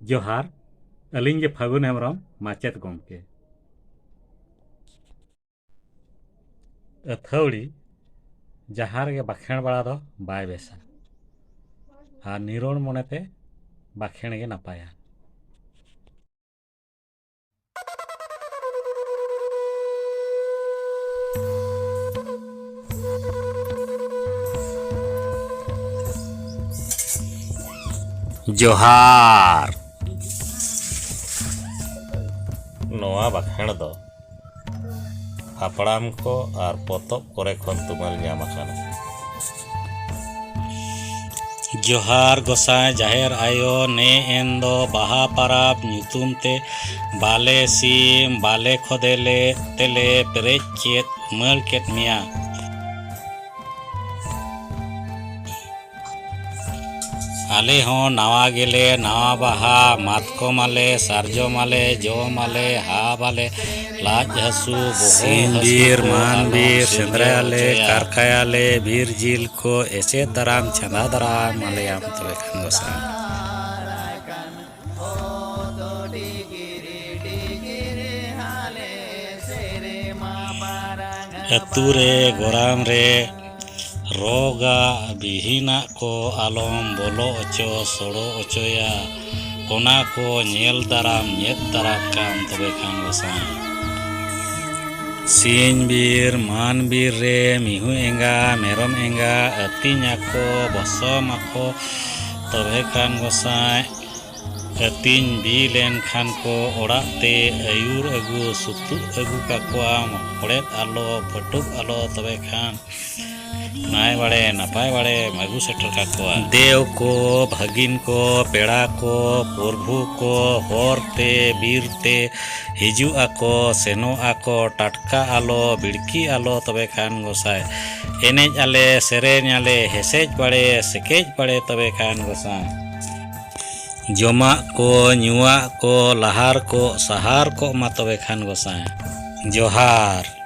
जोहार अलिंग फागुन हेम्ब्रम माचेत गमके अथौड़ी जहाँ रे बाखेण बड़ा दो बाय बेसा आ निरोण मनेते बाखेण गे नापाया। जोहार नोआ बाखेण दो हापड़ाम को आर पोतब करे खन तुमल ᱧᱟᱢ आकाना। जोहार गोसाई जाहेर आयो ने एंदो बाहा पाराब ᱧᱩᱛᱩᱢ ते बाले सीम बाले खोदेले तेले पेरेज चेत मल केत मिया। आले हों नावा गेले नावा बाहा मातको माले सारजो माले जो माले हा बाले लाज हसू सीर मान बीर सेंद्रायाले कारकायाले बीर जिल को ऐसे दराम छंदा दराम माले आम तबे खान गोसा अतुरे गोराम रे रोगा बिहिना को आलम बोलो ओचो सोड़ो ओचोया ओना को नेल दाराम नेत दाराम काम तबे खान गोसा सीन बीर मान बीर रे मिहु एंगा मेरम एंगा अतिnya को बसम आको तबे खान गोसाई अतिन बी लेन खान को ओड़ा ते आयुर अगु सुतु अगु काकुआ मकड़ेत आलो फटुक आलो तबे खान नाय बड़े नपाय बड़े मगु सेटर काकुआ देव को भगिन को पेड़ा को प्रभु को होरते बीरते हिजु आको सेनो आको टटका आलो बिड़की आलो तबे खान गोसाई एनेज आले सेरेन आले हेसेज बड़े सेकेज बड़े तबे खान गोसाई जमा को नुआ को लहार को सहार को मा तबे खान गोसाई जोहार।